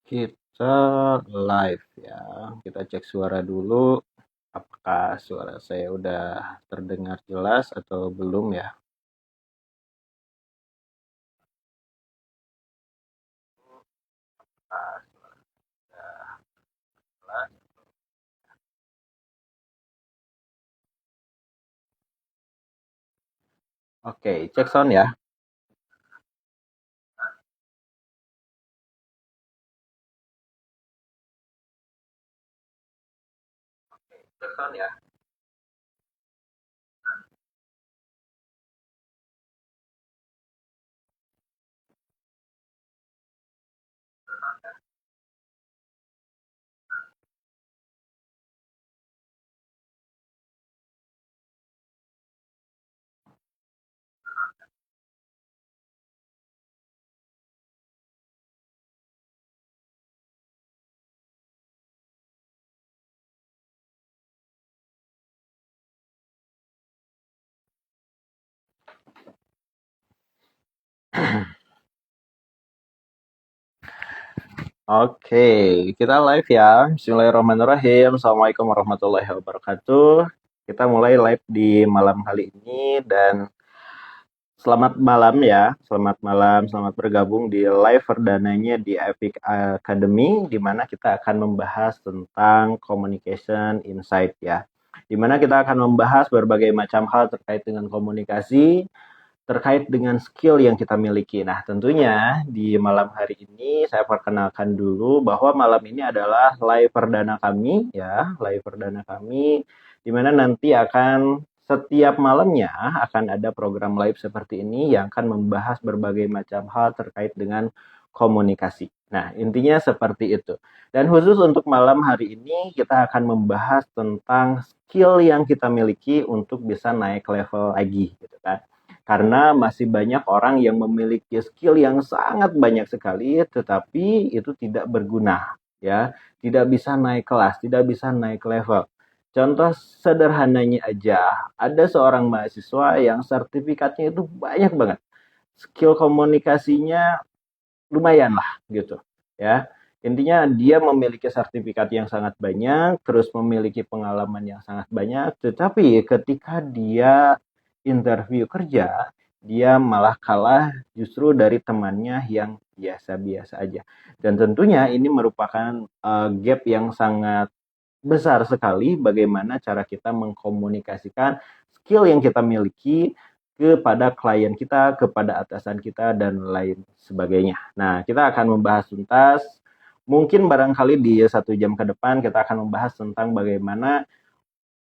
Kita live ya. Kita cek suara dulu. Apakah suara saya udah terdengar jelas atau belum ya? Ah, sudah jelas. Oke, cek sound ya. Cek sound ya. Oke, kita live ya. Bismillahirrahmanirrahim. Assalamualaikum warahmatullahi wabarakatuh. Kita mulai live di malam kali ini dan selamat malam ya, selamat malam, selamat bergabung di live perdananya di Epic Academy, di mana kita akan membahas tentang communication insight ya, di mana kita akan membahas berbagai macam hal terkait dengan komunikasi, terkait dengan skill yang kita miliki. Nah, tentunya di malam hari ini saya perkenalkan dulu bahwa malam ini adalah live perdana kami ya, live perdana kami di mana nanti akan setiap malamnya akan ada program live seperti ini yang akan membahas berbagai macam hal terkait dengan komunikasi. Nah, intinya seperti itu. Dan khusus untuk malam hari ini kita akan membahas tentang skill yang kita miliki untuk bisa naik level lagi gitu kan. Karena masih banyak orang yang memiliki skill yang sangat banyak sekali tetapi itu tidak berguna ya, tidak bisa naik kelas, tidak bisa naik level. Contoh sederhananya aja, ada seorang mahasiswa yang sertifikatnya itu banyak banget. Skill komunikasinya lumayan lah gitu ya. Intinya dia memiliki sertifikat yang sangat banyak, terus memiliki pengalaman yang sangat banyak, tetapi ketika dia interview kerja, dia malah kalah justru dari temannya yang biasa-biasa aja. Dan tentunya ini merupakan gap yang sangat besar sekali bagaimana cara kita mengkomunikasikan skill yang kita miliki kepada klien kita, kepada atasan kita, dan lain sebagainya. Nah, kita akan membahas tuntas. Mungkin barangkali di 1 jam ke depan kita akan membahas tentang bagaimana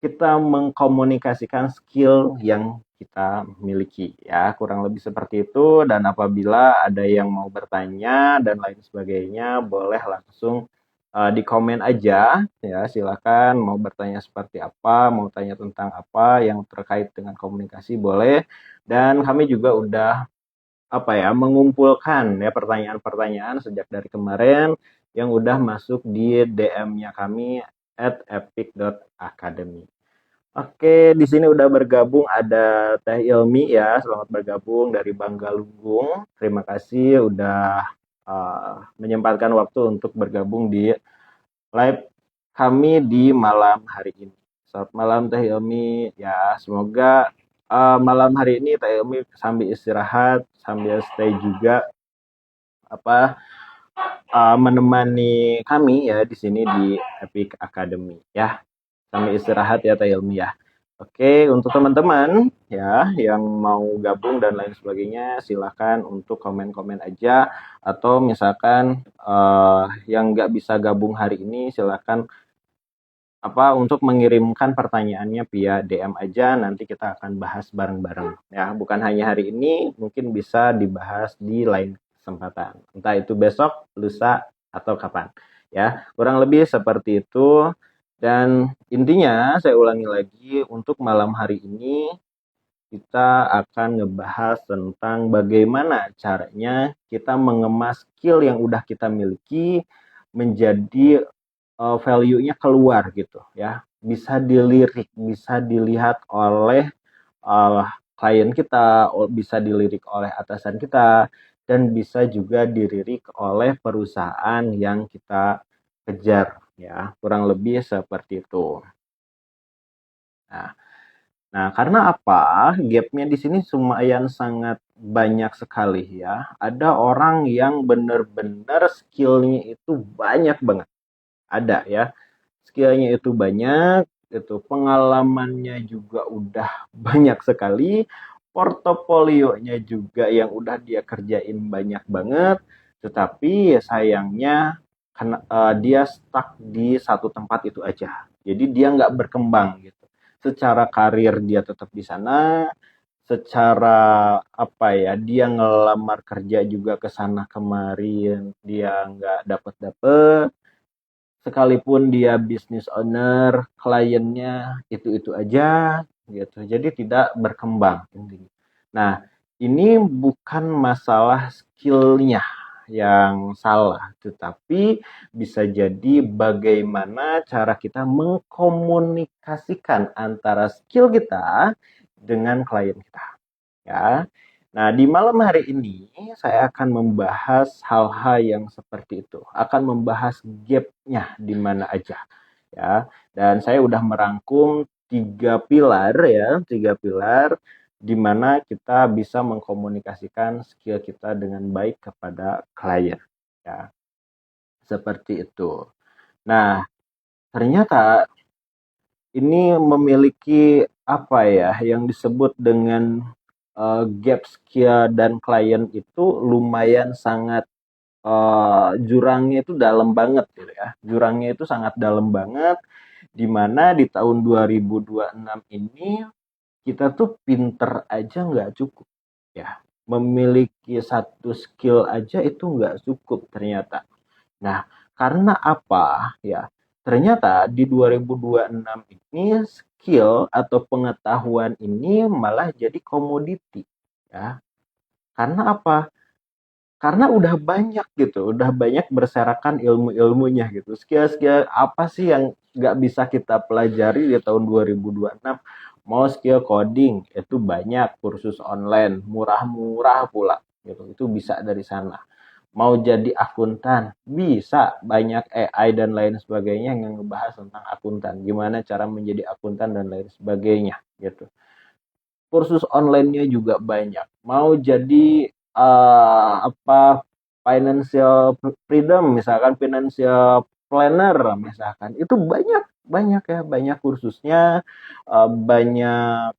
kita mengkomunikasikan skill yang kita miliki. Ya, kurang lebih seperti itu. Dan apabila ada yang mau bertanya dan lain sebagainya, boleh langsung di komen aja ya, silakan mau bertanya seperti apa, mau tanya tentang apa yang terkait dengan komunikasi boleh. Dan kami juga udah apa ya, mengumpulkan ya pertanyaan-pertanyaan sejak dari kemarin yang udah masuk di DM-nya kami @epic.academy. Oke, di sini udah bergabung ada Teh Ilmi ya, selamat bergabung dari Banggalunggung. Terima kasih udah menyempatkan waktu untuk bergabung di live kami di malam hari ini. Selamat malam Teh Ilmi, ya semoga malam hari ini Teh Ilmi sambil istirahat, sambil stay juga apa menemani kami ya di sini di Epic Academy ya. Sambil istirahat ya Teh Ilmi ya. Oke, untuk teman-teman ya yang mau gabung dan lain sebagainya, silakan untuk komen-komen aja atau misalkan yang nggak bisa gabung hari ini, silakan untuk mengirimkan pertanyaannya via DM aja, nanti kita akan bahas bareng-bareng ya. Bukan hanya hari ini, mungkin bisa dibahas di lain kesempatan. Entah itu besok, lusa, atau kapan ya. Kurang lebih seperti itu. Dan intinya saya ulangi lagi, untuk malam hari ini kita akan ngebahas tentang bagaimana caranya kita mengemas skill yang udah kita miliki menjadi value-nya keluar gitu ya. Bisa dilirik, bisa dilihat oleh klien kita, bisa dilirik oleh atasan kita, dan bisa juga dilirik oleh perusahaan yang kita kejar, ya. Kurang lebih seperti itu. Nah, karena apa? Gapnya di sini lumayan sangat banyak sekali, ya. Ada orang yang benar-benar skillnya itu banyak banget. Ada, ya. Skillnya itu banyak, itu pengalamannya juga udah banyak sekali, portofolionya juga yang udah dia kerjain banyak banget, tetapi sayangnya karena dia stuck di satu tempat itu aja. Jadi dia nggak berkembang gitu. Secara karir dia tetap di sana, secara apa ya, dia ngelamar kerja juga ke sana kemarin dia nggak dapet, sekalipun dia business owner, kliennya itu aja gitu. Jadi tidak berkembang intinya. Nah, ini bukan masalah skillnya yang salah, tetapi bisa jadi bagaimana cara kita mengkomunikasikan antara skill kita dengan klien kita, ya. Nah, di malam hari ini saya akan membahas hal-hal yang seperti itu, akan membahas gap-nya di mana aja, ya. Dan saya udah merangkum 3 pilar, ya, 3 pilar di mana kita bisa mengkomunikasikan skill kita dengan baik kepada klien, ya. Seperti itu. Nah, ternyata ini memiliki apa ya yang disebut dengan gap skill dan klien itu lumayan sangat, jurangnya itu dalam banget gitu ya. Jurangnya itu sangat dalam banget, di mana di tahun 2026 ini kita tuh pinter aja nggak cukup, ya. Memiliki satu skill aja itu nggak cukup ternyata. Nah, karena apa ya? Ternyata di 2026 ini skill atau pengetahuan ini malah jadi komoditi, ya. Karena apa? Karena udah banyak gitu, udah banyak berserakan ilmu-ilmunya gitu. Skill-skill apa sih yang nggak bisa kita pelajari di tahun 2026? Mau skill coding, itu banyak kursus online, murah-murah pula gitu. Itu bisa dari sana. Mau jadi akuntan, bisa, banyak AI dan lain sebagainya yang ngebahas tentang akuntan, gimana cara menjadi akuntan dan lain sebagainya gitu. Kursus online-nya juga banyak. Mau jadi financial freedom, misalkan financial planner misalkan, itu banyak banyak ya, banyak kursusnya, banyak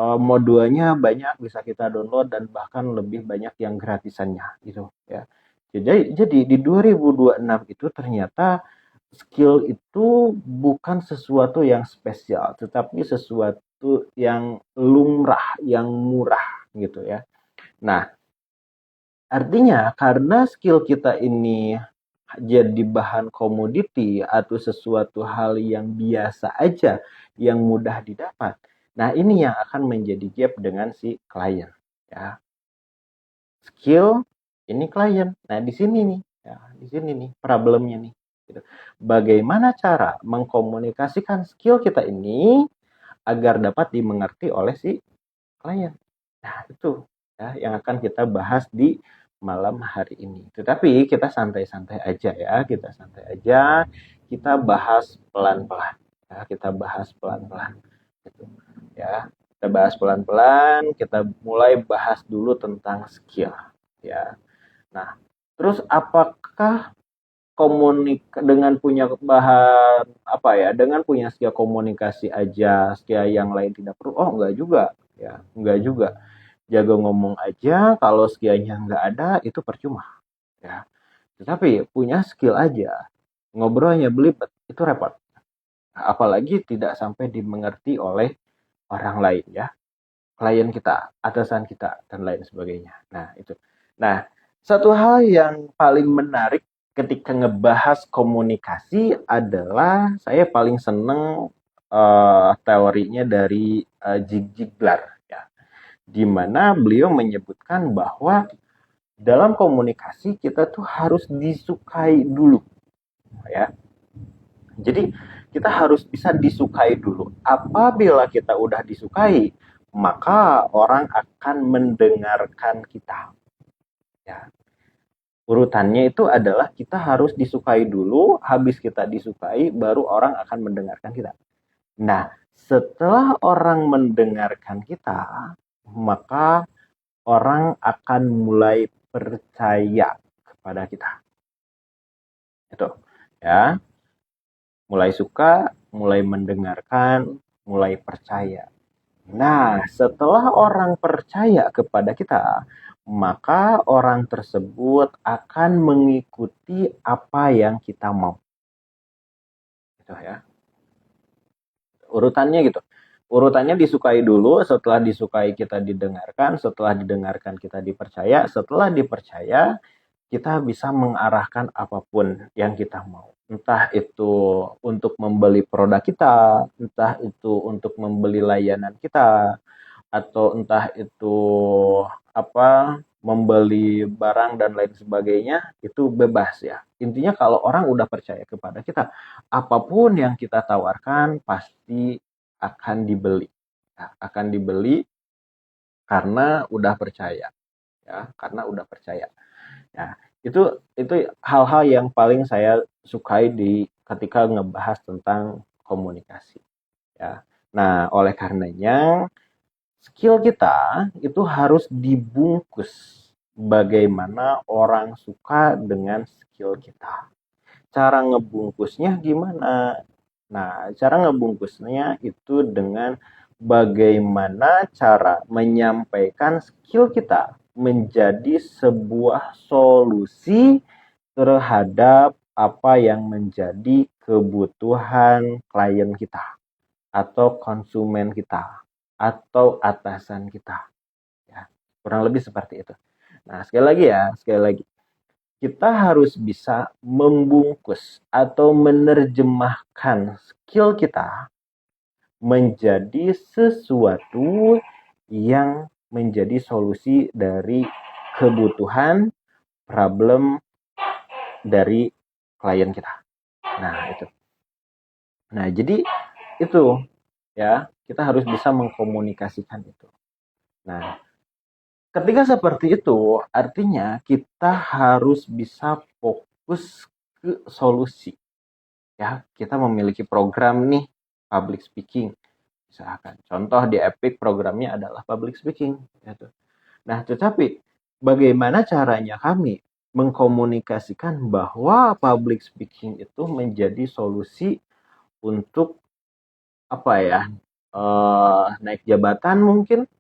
modulnya, banyak bisa kita download dan bahkan lebih banyak yang gratisannya gitu ya. Jadi di 2026 itu ternyata skill itu bukan sesuatu yang spesial, tetapi sesuatu yang lumrah, yang murah gitu ya. Nah, artinya karena skill kita ini jadi bahan komoditi atau sesuatu hal yang biasa aja, yang mudah didapat. Nah, ini yang akan menjadi gap dengan si klien, ya. Skill, ini klien. Nah, di sini nih, ya, di sini nih problemnya nih. Gitu. Bagaimana cara mengkomunikasikan skill kita ini agar dapat dimengerti oleh si klien. Nah, itu ya yang akan kita bahas di malam hari ini. Tetapi kita santai-santai aja ya, kita santai aja, kita bahas pelan-pelan. Ya, kita bahas pelan-pelan. Gitu. Ya, kita bahas pelan-pelan, kita mulai bahas dulu tentang skill. Ya. Nah, terus apakah dengan punya bahan apa ya, dengan punya skill komunikasi aja, skill yang lain tidak perlu? Oh, enggak juga, ya, enggak juga. Jago ngomong aja, kalau skillnya nggak ada, itu percuma, ya. Tetapi punya skill aja, ngobrolnya belibet, itu repot. Apalagi tidak sampai dimengerti oleh orang lain, ya. Klien kita, atasan kita, dan lain sebagainya. Nah, itu. Nah, satu hal yang paling menarik ketika ngebahas komunikasi adalah saya paling seneng teorinya dari Zig Ziglar, ya, di mana beliau menyebutkan bahwa dalam komunikasi kita tuh harus disukai dulu, ya. Jadi kita harus bisa disukai dulu. Apabila kita udah disukai, maka orang akan mendengarkan kita. Ya. Urutannya itu adalah kita harus disukai dulu, habis kita disukai baru orang akan mendengarkan kita. Nah, setelah orang mendengarkan kita, maka orang akan mulai percaya kepada kita. Itu, ya. Mulai suka, mulai mendengarkan, mulai percaya. Nah, setelah orang percaya kepada kita, maka orang tersebut akan mengikuti apa yang kita mau. Gitu ya. Urutannya gitu. Urutannya disukai dulu, setelah disukai kita didengarkan, setelah didengarkan kita dipercaya, setelah dipercaya kita bisa mengarahkan apapun yang kita mau. Entah itu untuk membeli produk kita, entah itu untuk membeli layanan kita, atau entah itu membeli barang dan lain sebagainya, itu bebas ya. Intinya kalau orang udah percaya kepada kita, apapun yang kita tawarkan pasti akan dibeli. Ya, akan dibeli karena udah percaya. Ya, karena udah percaya. Ya, itu hal-hal yang paling saya sukai ketika ngebahas tentang komunikasi. Ya. Nah, oleh karenanya skill kita itu harus dibungkus bagaimana orang suka dengan skill kita. Cara ngebungkusnya gimana? Nah, cara ngebungkusnya itu dengan bagaimana cara menyampaikan skill kita menjadi sebuah solusi terhadap apa yang menjadi kebutuhan klien kita atau konsumen kita atau atasan kita. Ya, kurang lebih seperti itu. Nah, sekali lagi, kita harus bisa membungkus atau menerjemahkan skill kita menjadi sesuatu yang menjadi solusi dari kebutuhan, problem dari klien kita. Nah, itu. Nah, jadi itu ya, kita harus bisa mengkomunikasikan itu. Nah, ketika seperti itu, artinya kita harus bisa fokus ke solusi. Ya, kita memiliki program nih, public speaking. Misalkan, contoh di Epic programnya adalah public speaking. Gitu. Nah, tetapi bagaimana caranya kami mengkomunikasikan bahwa public speaking itu menjadi solusi untuk naik jabatan mungkin,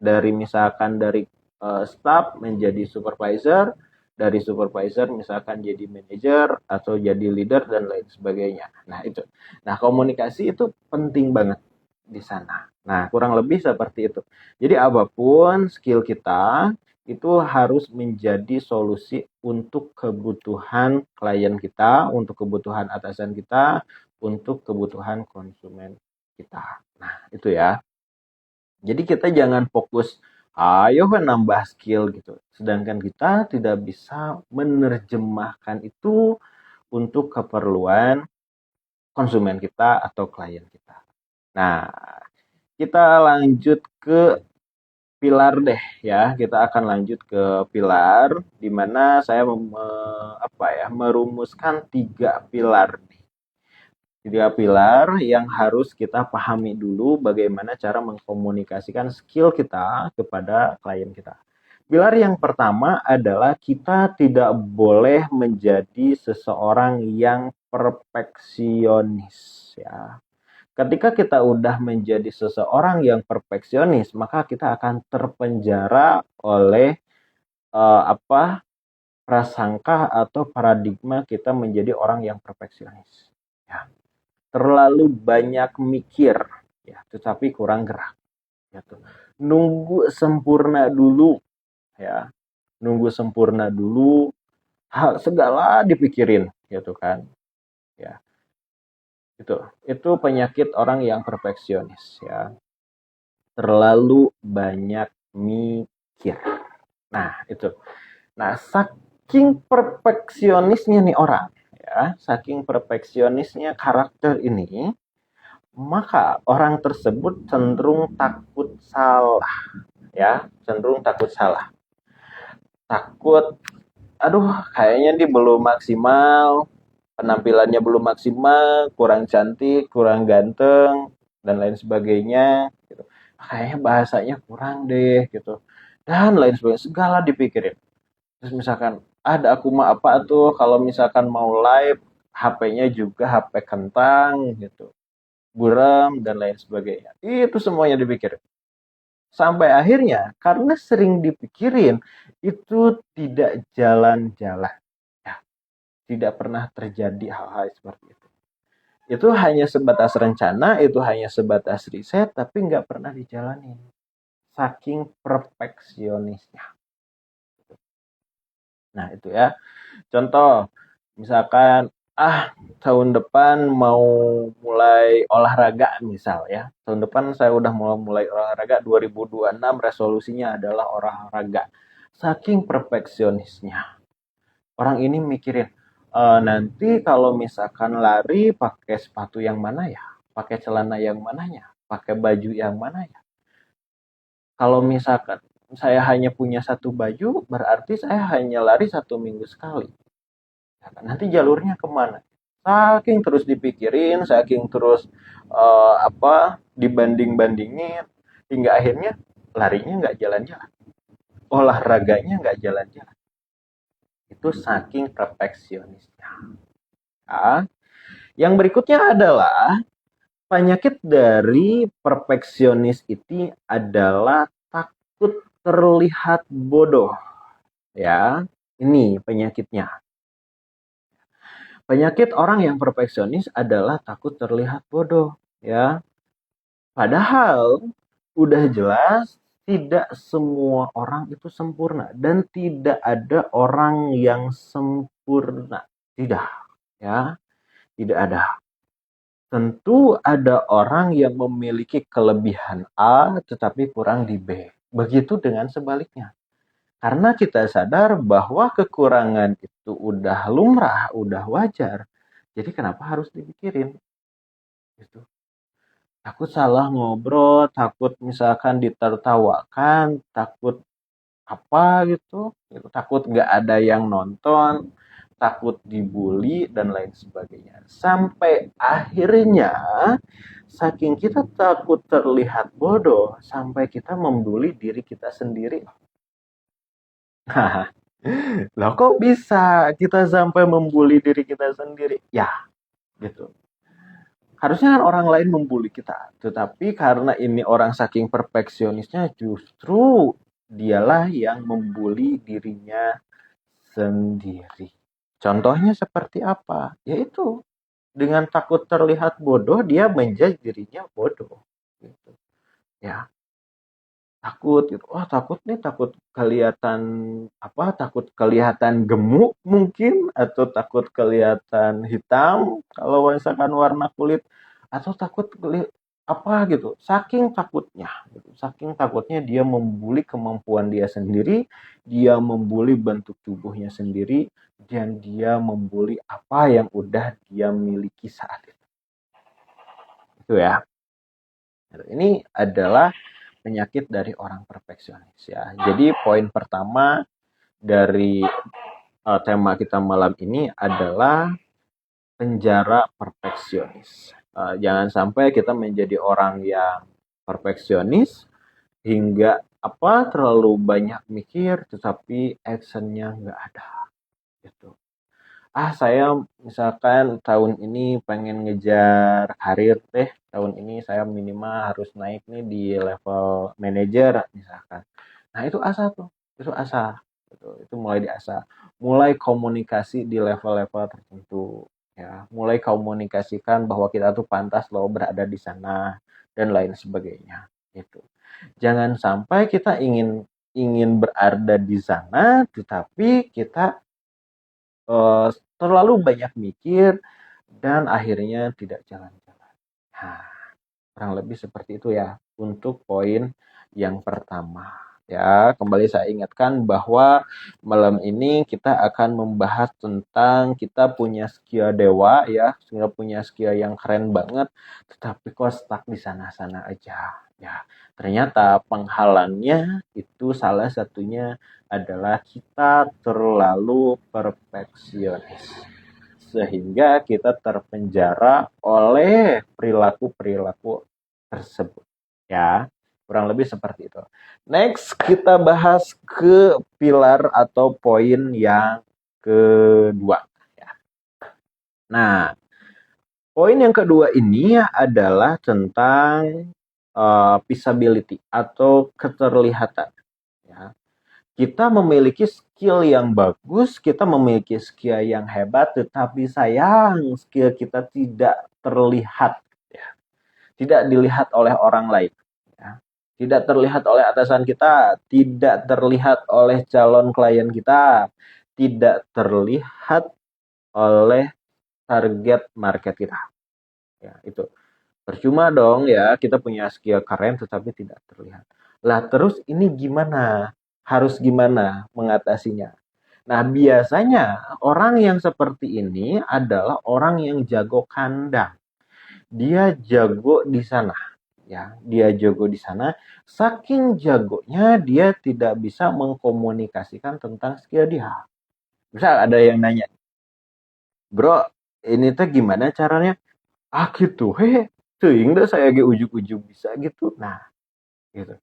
dari misalkan dari staff menjadi supervisor, dari supervisor misalkan jadi manajer atau jadi leader dan lain sebagainya. Nah, itu. Nah, komunikasi itu penting banget di sana. Nah, kurang lebih seperti itu. Jadi apapun skill kita itu harus menjadi solusi untuk kebutuhan klien kita, untuk kebutuhan atasan kita, untuk kebutuhan konsumen kita. Nah, itu ya. Jadi kita jangan fokus, ayo kan nambah skill gitu. Sedangkan kita tidak bisa menerjemahkan itu untuk keperluan konsumen kita atau klien kita. Nah, kita lanjut ke pilar deh ya. Kita akan lanjut ke pilar di mana saya merumuskan 3 pilar. 3 pilar yang harus kita pahami dulu bagaimana cara mengkomunikasikan skill kita kepada klien kita. Pilar yang pertama adalah kita tidak boleh menjadi seseorang yang perfeksionis ya. Ketika kita udah menjadi seseorang yang perfeksionis, maka kita akan terpenjara oleh prasangka atau paradigma kita menjadi orang yang perfeksionis. Ya, terlalu banyak mikir ya, tetapi kurang gerak gitu. Nunggu sempurna dulu ya, nunggu sempurna dulu, hal segala dipikirin gitu kan ya. Itu penyakit orang yang perfeksionis ya, terlalu banyak mikir. Nah, itu. Nah, saking perfeksionisnya nih orang ya, saking perfeksionisnya karakter ini, maka orang tersebut cenderung takut salah ya, cenderung takut salah. takut, aduh kayaknya dia belum maksimal, penampilannya belum maksimal, kurang cantik, kurang ganteng, dan lain sebagainya gitu. Kayaknya bahasanya kurang deh gitu. Dan lain sebagainya, segala dipikirin. Terus misalkan ada aku mah apa tuh kalau misalkan mau live, HP-nya juga HP kentang gitu, buram dan lain sebagainya. Itu semuanya dipikirin. Sampai akhirnya karena sering dipikirin itu tidak jalan-jalan. Ya, tidak pernah terjadi hal-hal seperti itu. Itu hanya sebatas rencana, itu hanya sebatas riset, tapi nggak pernah dijalanin. Saking perfeksionisnya. Nah itu ya. Contoh, misalkan, tahun depan mau mulai olahraga misal ya. Tahun depan saya udah mulai olahraga, 2026 resolusinya adalah olahraga. Saking perfeksionisnya. Orang ini mikirin, nanti kalau misalkan lari pakai sepatu yang mana ya? Pakai celana yang mananya? Pakai baju yang mana ya? Kalau misalkan saya hanya punya satu baju, berarti saya hanya lari 1 minggu sekali. Nanti jalurnya kemana? Saking terus dipikirin, saking terus dibanding-bandingin, hingga akhirnya larinya nggak jalan-jalan, olahraganya nggak jalan-jalan. Itu saking perfeksionisnya. Nah, yang berikutnya adalah penyakit dari perfeksionis ini adalah takut terlihat bodoh. Ya, ini penyakitnya. Penyakit orang yang perfeksionis adalah takut terlihat bodoh, ya. Padahal udah jelas tidak semua orang itu sempurna dan tidak ada orang yang sempurna. Tidak, ya. Tidak ada. Tentu ada orang yang memiliki kelebihan A tetapi kurang di B. Begitu dengan sebaliknya. Karena kita sadar bahwa kekurangan itu udah lumrah, udah wajar. Jadi kenapa harus dipikirin? Gitu. Takut salah ngobrol, takut misalkan ditertawakan, takut apa gitu, takut nggak ada yang nonton, takut dibully dan lain sebagainya. Sampai akhirnya saking kita takut terlihat bodoh, sampai kita membuli diri kita sendiri. Nah, loh kok bisa kita sampai membuli diri kita sendiri? Ya, gitu. Harusnya kan orang lain membuli kita, tetapi karena ini orang saking perfeksionisnya, justru dialah yang membuli dirinya sendiri. Contohnya seperti apa? Yaitu dengan takut terlihat bodoh, dia menjudge dirinya bodoh. Gitu. Ya, takut gitu. Wah, takut nih, takut kelihatan takut kelihatan gemuk mungkin, atau takut kelihatan hitam kalau misalkan warna kulit, atau takut apa gitu. Saking takutnya dia membuli kemampuan dia sendiri, dia membuli bentuk tubuhnya sendiri, dan dia membuli apa yang udah dia miliki saat itu. Itu ya. Ini adalah penyakit dari orang perfeksionis ya. Jadi poin pertama dari tema kita malam ini adalah penjara perfeksionis. Jangan sampai kita menjadi orang yang perfeksionis hingga terlalu banyak mikir tetapi actionnya nggak ada gitu. Saya misalkan tahun ini pengen ngejar karir deh, tahun ini saya minimal harus naik nih di level manajer misalkan. Nah itu asa tuh, itu asa, itu mulai diasah, mulai komunikasi di level-level tertentu, ya, mulai komunikasikan bahwa kita tuh pantas loh berada di sana dan lain sebagainya, gitu. Jangan sampai kita ingin ingin berada di sana, tetapi kita eh, terlalu banyak mikir dan akhirnya tidak jalan-jalan. Nah, kurang lebih seperti itu ya untuk poin yang pertama. Ya, kembali saya ingatkan bahwa malam ini kita akan membahas tentang kita punya skill dewa ya, punya skill yang keren banget, tetapi kok stuck di sana-sana aja Ya, ternyata penghalangnya itu salah satunya adalah kita terlalu perfeksionis. Sehingga kita terpenjara oleh perilaku-perilaku tersebut. Ya, kurang lebih seperti itu. Next, kita bahas ke pilar atau poin yang kedua. Ya. Nah, poin yang kedua ini adalah tentang visibility atau keterlihatan. Ya. Kita memiliki skill yang bagus, kita memiliki skill yang hebat, tetapi sayang skill kita tidak terlihat, ya. Tidak dilihat oleh orang lain. Ya. Tidak terlihat oleh atasan kita, tidak terlihat oleh calon klien kita, tidak terlihat oleh target market kita. Ya, itu. Percuma dong ya, kita punya skill keren tetapi tidak terlihat. Lah terus ini gimana? Harus gimana mengatasinya? Nah, biasanya orang yang seperti ini adalah orang yang jago kandang. Dia jago di sana, ya. Dia jago di sana. Saking jagonya dia tidak bisa mengkomunikasikan tentang skill dia. Misal ada yang nanya, "Bro, ini teh gimana caranya?" Ah gitu, hehe. Teuing dah saya ge ujug-ujug bisa gitu. Nah, gitu.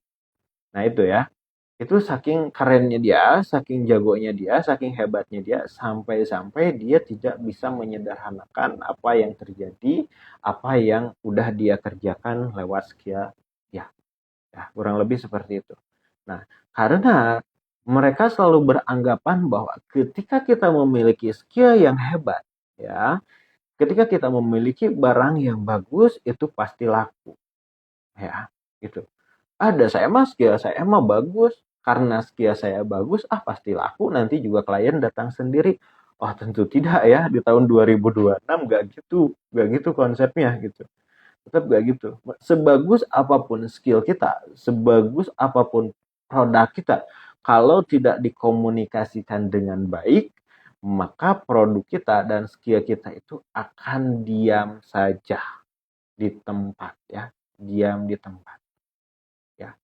Nah, itu ya. Itu saking kerennya dia, saking jagonya dia, saking hebatnya dia, sampai-sampai dia tidak bisa menyederhanakan apa yang terjadi, apa yang udah dia kerjakan lewat skill ya. Ya, kurang lebih seperti itu. Nah, karena mereka selalu beranggapan bahwa ketika kita memiliki skill yang hebat, ya, ketika kita memiliki barang yang bagus itu pasti laku, ya, gitu. Ada saya mah skill saya mah bagus. Karena skill saya bagus, pasti laku. Nanti juga klien datang sendiri. Oh tentu tidak ya. Di tahun 2026 nggak gitu. Nggak gitu konsepnya gitu. Tetap nggak gitu. Sebagus apapun skill kita, sebagus apapun produk kita, kalau tidak dikomunikasikan dengan baik, maka produk kita dan skill kita itu akan diam saja di tempat ya. Diam di tempat. Ya.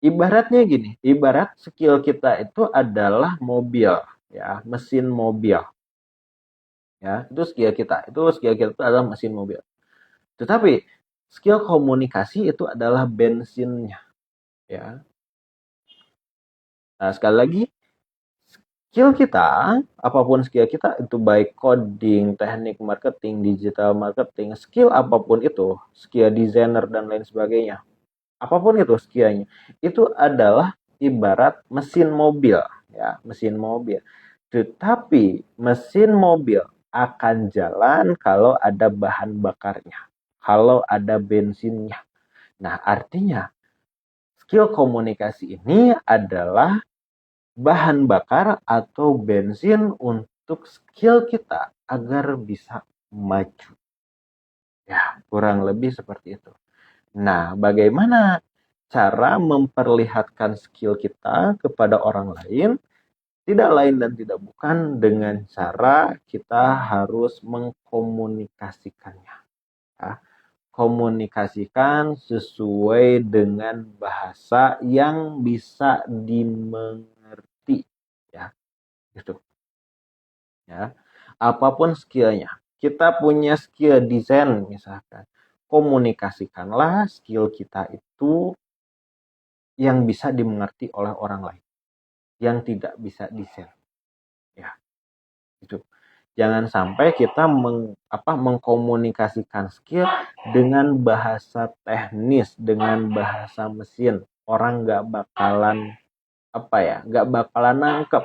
Ibaratnya gini, ibarat skill kita itu adalah mobil, ya, mesin mobil, ya, itu skill kita itu adalah mesin mobil. Tetapi skill komunikasi itu adalah bensinnya, ya. Nah, sekali lagi, skill kita, apapun skill kita itu baik coding, teknik marketing, digital marketing, skill apapun itu, skill designer dan lain sebagainya. Apapun itu skillnya, itu adalah ibarat mesin mobil, ya, mesin mobil. Tetapi mesin mobil akan jalan kalau ada bahan bakarnya, kalau ada bensinnya. Nah, artinya skill komunikasi ini adalah bahan bakar atau bensin untuk skill kita agar bisa maju. Ya, kurang lebih seperti itu. Nah, bagaimana cara memperlihatkan skill kita kepada orang lain? Tidak lain dan tidak bukan dengan cara kita harus mengkomunikasikannya. Ya. Komunikasikan sesuai dengan bahasa yang bisa dimengerti. Ya, gitu. Ya. Apapun skillnya. Kita punya skill desain misalkan. Komunikasikanlah skill kita itu yang bisa dimengerti oleh orang lain, yang tidak bisa di-share. Ya, itu. Jangan sampai kita mengkomunikasikan skill dengan bahasa teknis, dengan bahasa mesin. Orang nggak bakalan nggak bakalan nangkep.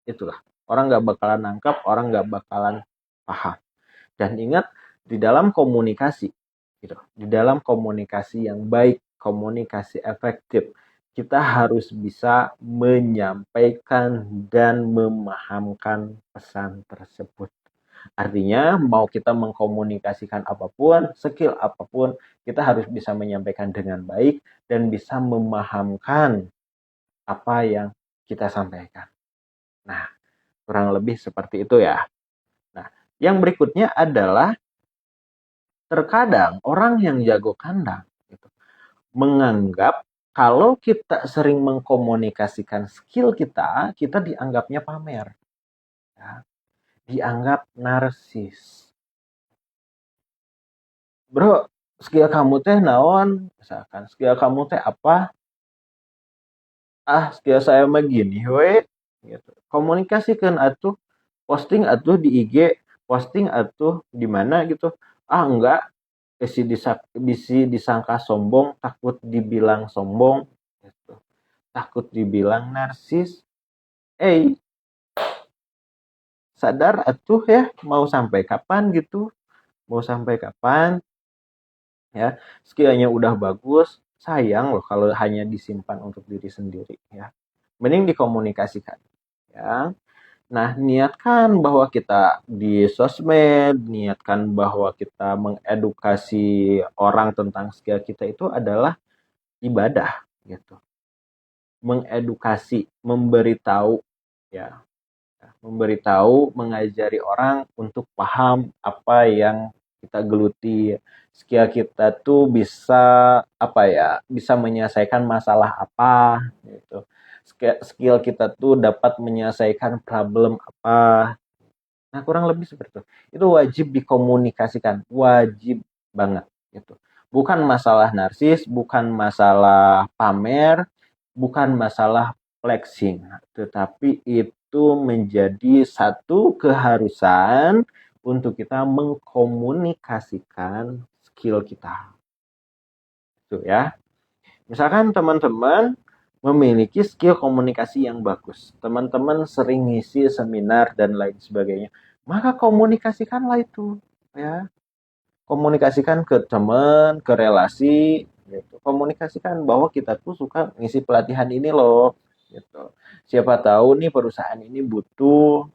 Itulah. Orang nggak bakalan nangkep, orang nggak bakalan paham. Dan ingat, di dalam komunikasi, gitu, di dalam komunikasi yang baik, komunikasi efektif, kita harus bisa menyampaikan dan memahamkan pesan tersebut. Artinya, mau kita mengkomunikasikan apapun, skill apapun, kita harus bisa menyampaikan dengan baik dan bisa memahamkan apa yang kita sampaikan. Nah, kurang lebih seperti itu ya. Nah, yang berikutnya adalah terkadang orang yang jago kandang gitu, menganggap kalau kita sering mengkomunikasikan skill kita, kita dianggapnya pamer, ya. Dianggap narsis. Bro, skill kamu teh naon? Misalkan skill kamu teh apa? Skill saya mah gini we. Gitu. Komunikasikan atuh, posting atuh di IG, posting atuh di mana gitu. Enggak, bisi disangka sombong, takut dibilang sombong gitu. Takut dibilang narsis. Sadar atuh ya, mau sampai kapan gitu? Mau sampai kapan? Ya, skillnya udah bagus, sayang loh kalau hanya disimpan untuk diri sendiri ya. Mending dikomunikasikan ya. Nah, niatkan bahwa kita di sosmed, niatkan bahwa kita mengedukasi orang tentang skill kita itu adalah ibadah gitu. Mengedukasi, memberitahu ya, memberitahu, mengajari orang untuk paham apa yang kita geluti. Skill kita tuh bisa apa ya? Bisa menyelesaikan masalah apa gitu. Skill kita tuh dapat menyelesaikan problem apa. Nah, kurang lebih seperti itu. Itu wajib dikomunikasikan, wajib banget gitu. Bukan masalah narsis, bukan masalah pamer, bukan masalah flexing, tetapi itu menjadi satu keharusan untuk kita mengkomunikasikan skill kita. Itu ya. Misalkan teman-teman memiliki skill komunikasi yang bagus. Teman-teman sering ngisi seminar dan lain sebagainya. Maka komunikasikanlah itu, ya. Komunikasikan ke teman, ke relasi, gitu. Komunikasikan bahwa kita tuh suka ngisi pelatihan ini loh, gitu. Siapa tahu nih perusahaan ini butuh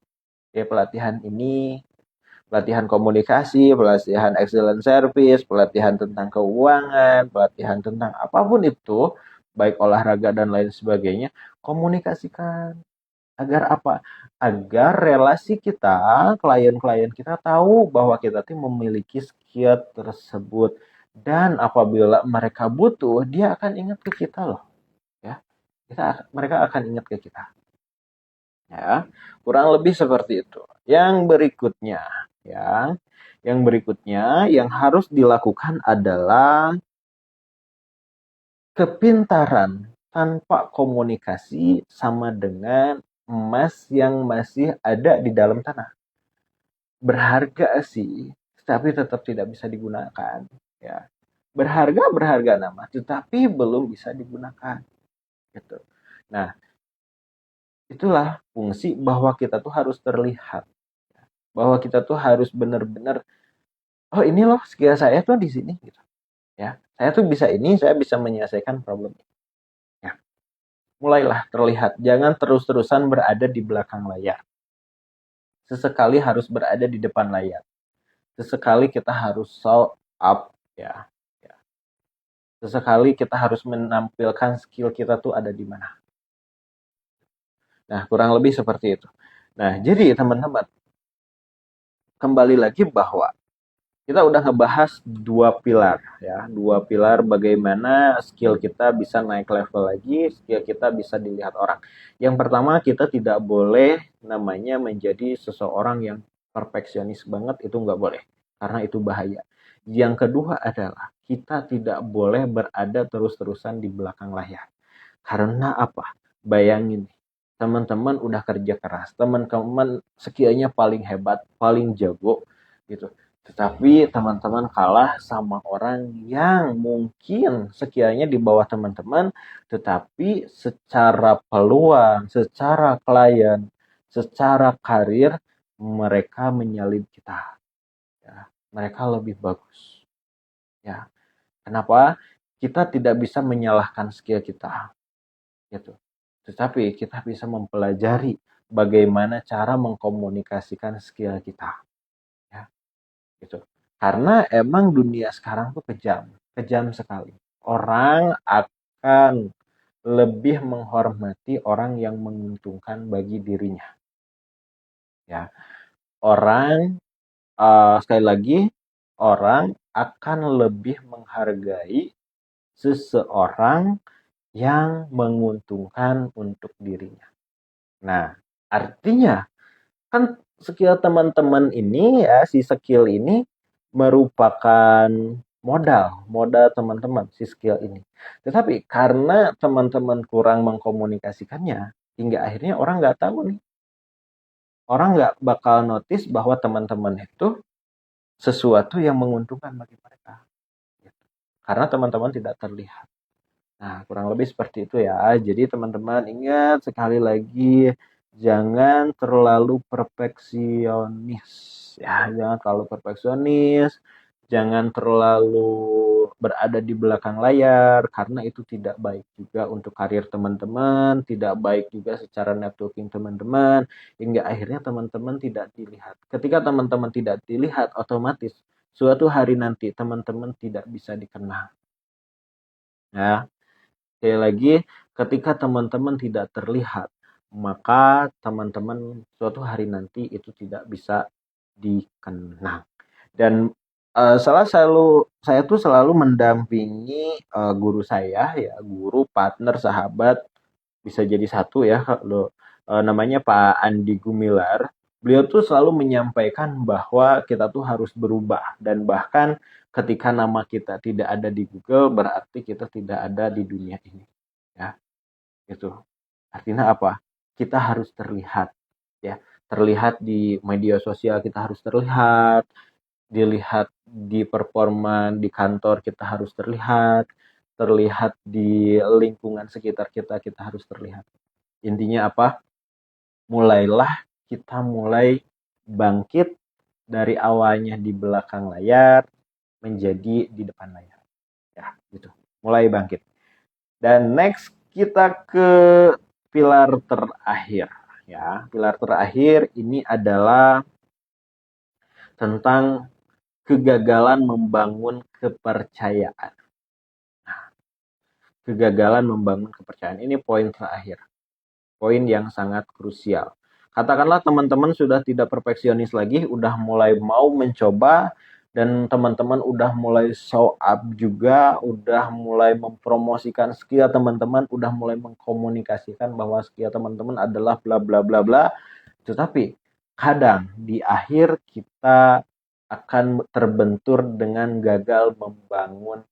ya pelatihan ini, pelatihan komunikasi, pelatihan excellent service, pelatihan tentang keuangan, pelatihan tentang apapun itu, baik olahraga dan lain sebagainya, komunikasikan. Agar apa? Agar relasi kita, klien-klien kita tahu bahwa kita tuh memiliki skill tersebut. Dan apabila mereka butuh, dia akan ingat ke kita loh. Ya, mereka akan ingat ke kita. Ya, kurang lebih seperti itu. Ya, yang berikutnya yang harus dilakukan adalah kepintaran tanpa komunikasi sama dengan emas yang masih ada di dalam tanah. Berharga sih, tapi tetap tidak bisa digunakan. Ya, berharga nama, tetapi belum bisa digunakan. Gitu. Nah, itulah fungsi bahwa kita tuh harus terlihat, bahwa kita tuh harus benar-benar, oh ini loh skill saya tuh di sini gitu. Ya, saya tuh bisa ini, saya bisa menyelesaikan problem ini. Ya, mulailah terlihat, jangan terus-terusan berada di belakang layar. Sesekali harus berada di depan layar. Sesekali kita harus show up ya. Ya. Sesekali kita harus menampilkan skill kita tuh ada di mana. Nah, kurang lebih seperti itu. Nah, jadi teman-teman, kembali lagi bahwa kita udah ngebahas dua pilar ya, dua pilar bagaimana skill kita bisa naik level lagi, skill kita bisa dilihat orang. Yang pertama, kita tidak boleh namanya menjadi seseorang yang perfeksionis banget, itu nggak boleh karena itu bahaya. Yang kedua adalah kita tidak boleh berada terus-terusan di belakang layar. Karena apa? Bayangin, teman-teman udah kerja keras, teman-teman skillnya paling hebat, paling jago gitu. Tetapi teman-teman kalah sama orang yang mungkin skillnya di bawah teman-teman, tetapi secara peluang, secara klien, secara karir, mereka menyalip kita. Ya, mereka lebih bagus. Ya, kenapa? Kita tidak bisa menyalahkan skill kita gitu. Tetapi kita bisa mempelajari bagaimana cara mengkomunikasikan skill kita, ya, gitu. Karena emang dunia sekarang tuh kejam, kejam sekali. Orang akan lebih menghormati orang yang menguntungkan bagi dirinya, ya. Orang sekali lagi, orang akan lebih menghargai seseorang yang menguntungkan untuk dirinya. Nah, artinya kan skill teman-teman ini ya, si skill ini merupakan modal teman-teman si skill ini. Tetapi karena teman-teman kurang mengkomunikasikannya, hingga akhirnya orang nggak tahu nih. Orang nggak bakal notice bahwa teman-teman itu sesuatu yang menguntungkan bagi mereka. Gitu. Karena teman-teman tidak terlihat. Nah, kurang lebih seperti itu ya. Jadi teman-teman ingat sekali lagi, jangan terlalu perfeksionis. Ya, jangan terlalu perfeksionis, jangan terlalu berada di belakang layar, karena itu tidak baik juga untuk karir teman-teman, tidak baik juga secara networking teman-teman, hingga akhirnya teman-teman tidak dilihat. Ketika teman-teman tidak dilihat, otomatis suatu hari nanti teman-teman tidak bisa dikenal. Ya, sekali lagi, ketika teman-teman tidak terlihat, maka teman-teman suatu hari nanti itu tidak bisa dikenang. Dan saya tuh selalu mendampingi guru saya ya, guru, partner, sahabat, bisa jadi satu ya kalau namanya Pak Andi Gumilar. Beliau tuh selalu menyampaikan bahwa kita tuh harus berubah, dan bahkan ketika nama kita tidak ada di Google berarti kita tidak ada di dunia ini. Ya, itu. Artinya apa? Kita harus terlihat ya. Terlihat di media sosial, kita harus terlihat, dilihat di performa di kantor, kita harus terlihat, terlihat di lingkungan sekitar kita, kita harus terlihat. Intinya apa? Kita mulai bangkit dari awalnya di belakang layar menjadi di depan layar. Ya, gitu. Mulai bangkit. Dan next kita ke pilar terakhir. Ya, pilar terakhir ini adalah tentang kegagalan membangun kepercayaan. Kegagalan membangun kepercayaan ini poin terakhir. Poin yang sangat krusial. Katakanlah teman-teman sudah tidak perfeksionis lagi, udah mulai mau mencoba, dan teman-teman udah mulai show up juga, udah mulai mempromosikan skill teman-teman, udah mulai mengkomunikasikan bahwa skill teman-teman adalah bla bla bla bla. Tetapi kadang di akhir kita akan terbentur dengan gagal membangun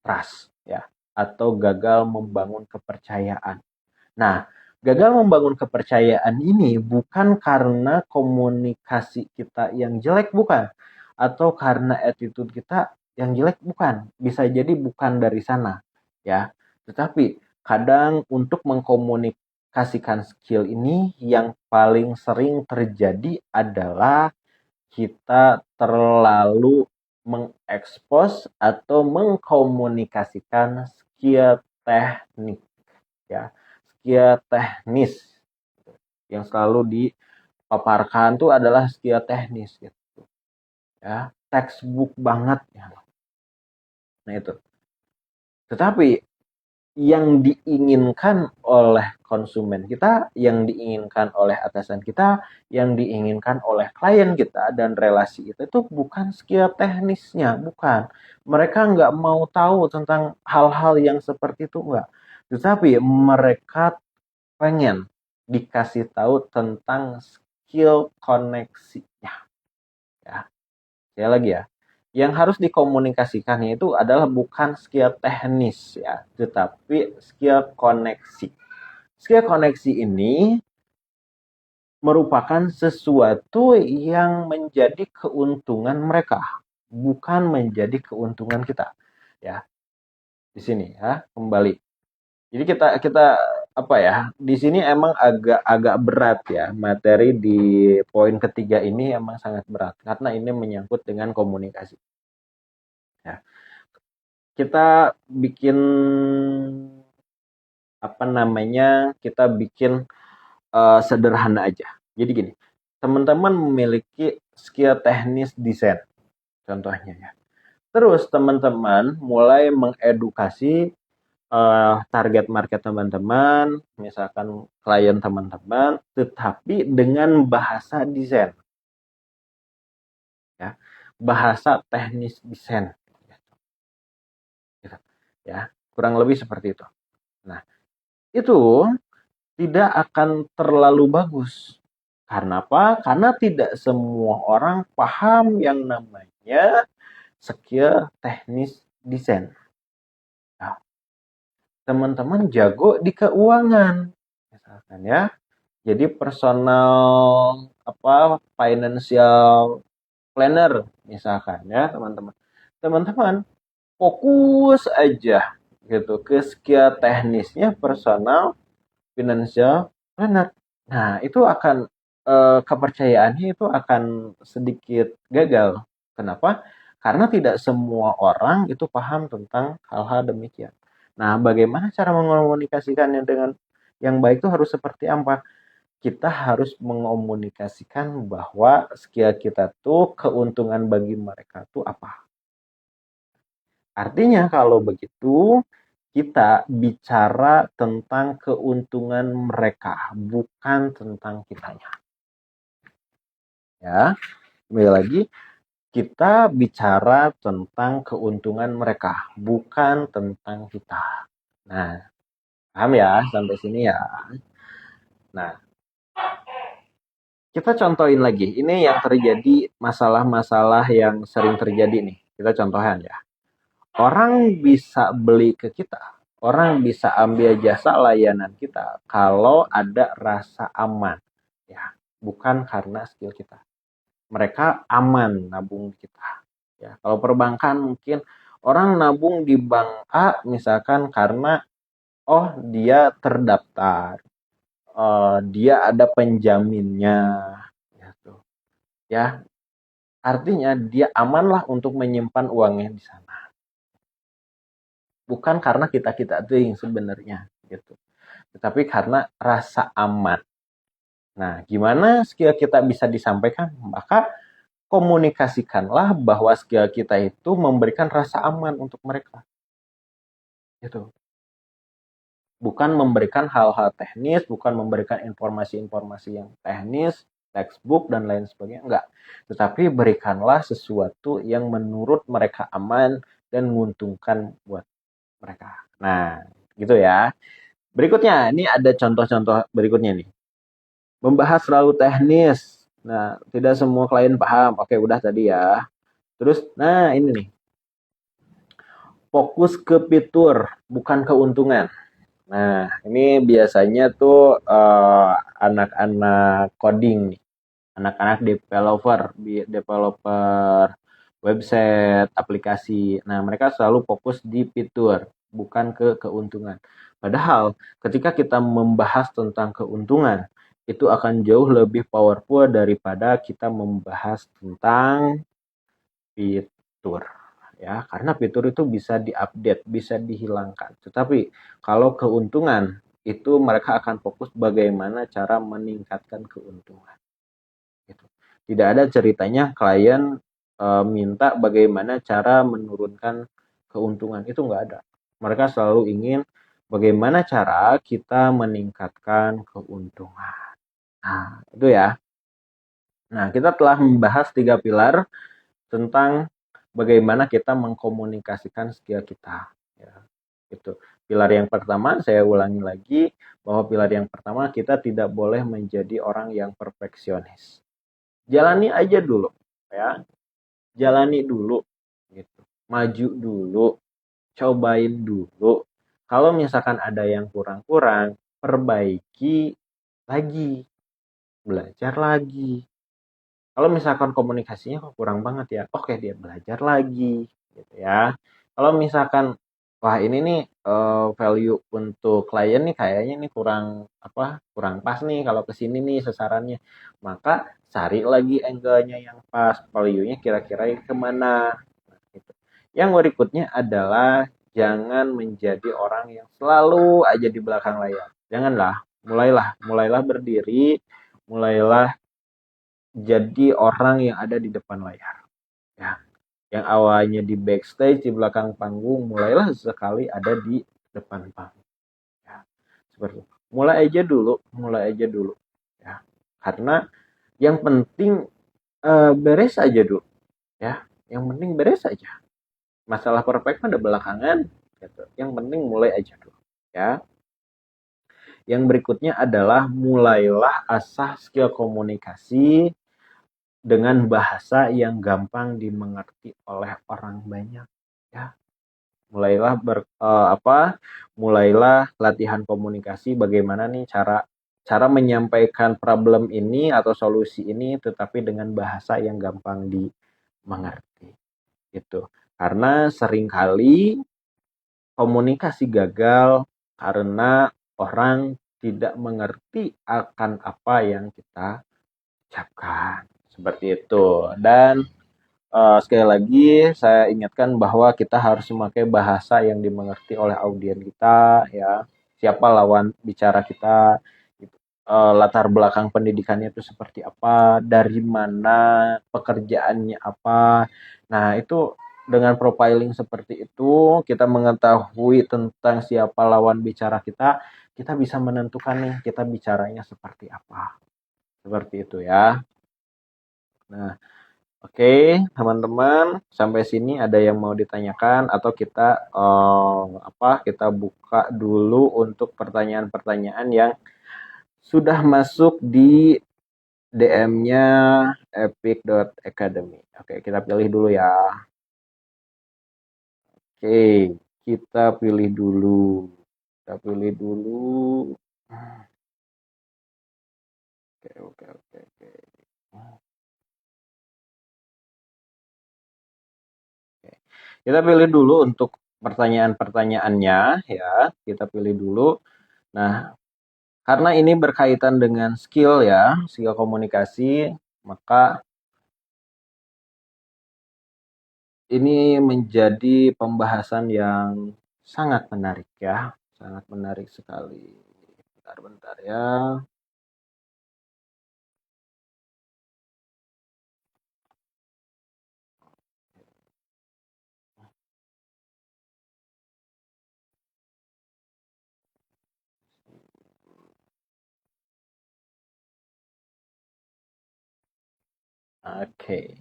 trust ya, atau gagal membangun kepercayaan. Nah, gagal membangun kepercayaan ini bukan karena komunikasi kita yang jelek, bukan. Atau karena attitude kita yang jelek, bukan. Bisa jadi bukan dari sana, ya. Tetapi kadang untuk mengkomunikasikan skill ini yang paling sering terjadi adalah kita terlalu mengekspos atau mengkomunikasikan skill teknik ya, skill teknis yang selalu dipaparkan tuh adalah skill teknis gitu ya, textbook banget ya. Nah itu, tetapi yang diinginkan oleh konsumen kita, yang diinginkan oleh atasan kita, yang diinginkan oleh klien kita dan relasi itu bukan skill teknisnya, bukan. Mereka nggak mau tahu tentang hal-hal yang seperti itu, enggak. Tetapi mereka pengen dikasih tahu tentang skill koneksinya. Ya, sekali lagi ya. Yang harus dikomunikasikannya itu adalah bukan skill teknis ya, tetapi skill koneksi. Skill koneksi ini merupakan sesuatu yang menjadi keuntungan mereka, bukan menjadi keuntungan kita. Ya, di sini ya, kembali. Jadi kita apa ya? Di sini emang agak berat ya, materi di poin ketiga ini emang sangat berat karena ini menyangkut dengan komunikasi. Ya. Kita bikin apa namanya? Kita bikin sederhana aja. Jadi gini, teman-teman memiliki skill teknis desain contohnya ya. Terus teman-teman mulai mengedukasi target market teman-teman, misalkan klien teman-teman, tetapi dengan bahasa desain, ya, bahasa teknis desain, gitu, ya. Kurang lebih seperti itu. Nah, itu tidak akan terlalu bagus. Karena apa? Karena tidak semua orang paham yang namanya skill teknis desain. Nah, teman-teman jago di keuangan, misalkan ya. Jadi personal financial planner misalkan ya teman-teman. Teman-teman fokus aja gitu ke skill teknisnya personal financial planner. Nah, itu akan kepercayaannya itu akan sedikit gagal. Kenapa? Karena tidak semua orang itu paham tentang hal-hal demikian. Nah, bagaimana cara mengkomunikasikannya dengan yang baik itu harus seperti apa? Kita harus mengomunikasikan bahwa skill kita tuh keuntungan bagi mereka tuh apa. Artinya kalau begitu, kita bicara tentang keuntungan mereka, bukan tentang kitanya. Ya, kembali lagi, kita bicara tentang keuntungan mereka, bukan tentang kita. Nah, paham ya sampai sini ya? Nah, kita contohin lagi. Ini yang terjadi masalah-masalah yang sering terjadi nih. Kita contohan ya. Orang bisa beli ke kita. Orang bisa ambil jasa layanan kita kalau ada rasa aman. Ya, bukan karena skill kita. Mereka aman nabung kita. Ya, kalau perbankan mungkin orang nabung di bank A misalkan karena dia terdaftar, dia ada penjaminnya, gitu. Ya, artinya dia amanlah untuk menyimpan uangnya di sana. Bukan karena kita tuh yang sebenarnya gitu. Tetapi karena rasa aman. Nah, gimana skill kita bisa disampaikan? Maka komunikasikanlah bahwa skill kita itu memberikan rasa aman untuk mereka. Gitu. Bukan memberikan hal-hal teknis, bukan memberikan informasi-informasi yang teknis, textbook dan lain sebagainya, enggak. Tetapi berikanlah sesuatu yang menurut mereka aman dan menguntungkan buat mereka. Nah, gitu ya. Berikutnya, ini ada contoh-contoh berikutnya nih. Membahas terlalu teknis. Nah, tidak semua klien paham. Oke, udah tadi ya. Terus, nah ini nih. Fokus ke fitur, bukan keuntungan. Nah, ini biasanya tuh anak-anak coding nih. Anak-anak developer website, aplikasi. Nah, mereka selalu fokus di fitur, bukan ke keuntungan. Padahal ketika kita membahas tentang keuntungan, itu akan jauh lebih powerful daripada kita membahas tentang fitur. Ya, karena fitur itu bisa diupdate, bisa dihilangkan. Tetapi kalau keuntungan itu mereka akan fokus bagaimana cara meningkatkan keuntungan. Gitu. Tidak ada ceritanya klien minta bagaimana cara menurunkan keuntungan, itu nggak ada. Mereka selalu ingin bagaimana cara kita meningkatkan keuntungan. Nah, itu ya. Nah, kita telah membahas 3 pilar tentang bagaimana kita mengkomunikasikan skill kita. Ya, itu. Pilar yang pertama, saya ulangi lagi, bahwa pilar yang pertama kita tidak boleh menjadi orang yang perfeksionis. Jalani aja dulu, ya. Jalani dulu, gitu. Maju dulu, cobain dulu. Kalau misalkan ada yang kurang-kurang, perbaiki lagi, belajar lagi. Kalau misalkan komunikasinya kok kurang banget ya, oke dia belajar lagi, gitu ya. Kalau misalkan wah ini nih value untuk klien nih kayaknya nih kurang pas nih kalau kesini nih sasarannya, maka cari lagi angle-nya yang pas, value-nya kira-kira kemana. Nah, gitu. Yang berikutnya adalah jangan menjadi orang yang selalu aja di belakang layar. Janganlah, mulailah berdiri, mulailah jadi orang yang ada di depan layar. Ya, yang awalnya di backstage di belakang panggung, mulailah sekali ada di depan panggung. Ya, seperti itu. Mulai aja dulu. Ya, karena yang penting beres aja dulu. Ya, yang penting beres aja. Masalah perfect ada belakangan. gitu. Yang penting mulai aja dulu ya. Yang berikutnya adalah mulailah asah skill komunikasi dengan bahasa yang gampang dimengerti oleh orang banyak ya. Mulailah mulailah latihan komunikasi bagaimana nih cara menyampaikan problem ini atau solusi ini tetapi dengan bahasa yang gampang dimengerti gitu. Karena seringkali komunikasi gagal karena orang tidak mengerti akan apa yang kita ucapkan. Seperti itu. Dan sekali lagi saya ingatkan bahwa kita harus memakai bahasa yang dimengerti oleh audiens kita ya. Siapa lawan bicara kita, latar belakang pendidikannya itu seperti apa, dari mana, pekerjaannya apa. Nah, itu dengan profiling seperti itu, kita mengetahui tentang siapa lawan bicara kita bisa menentukan nih kita bicaranya seperti apa. Seperti itu ya. Nah, oke, teman-teman, sampai sini ada yang mau ditanyakan atau kita buka dulu untuk pertanyaan-pertanyaan yang sudah masuk di DM-nya epic.academy. Oke, kita pilih dulu ya. Oke, kita pilih dulu. Kita pilih dulu. Oke. Kita pilih dulu untuk pertanyaan-pertanyaannya ya. Kita pilih dulu. Nah, karena ini berkaitan dengan skill ya, skill komunikasi, maka ini menjadi pembahasan yang sangat menarik ya, sangat menarik sekali. Bentar ya. Oke.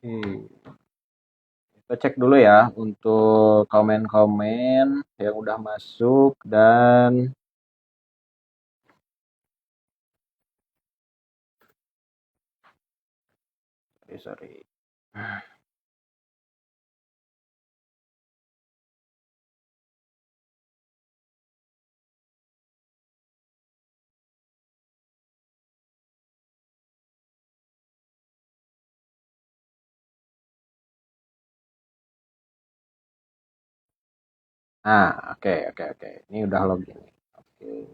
Oke. Kita cek dulu ya untuk komen-komen yang udah masuk dan sorry. Oke. Ini udah login. Oke.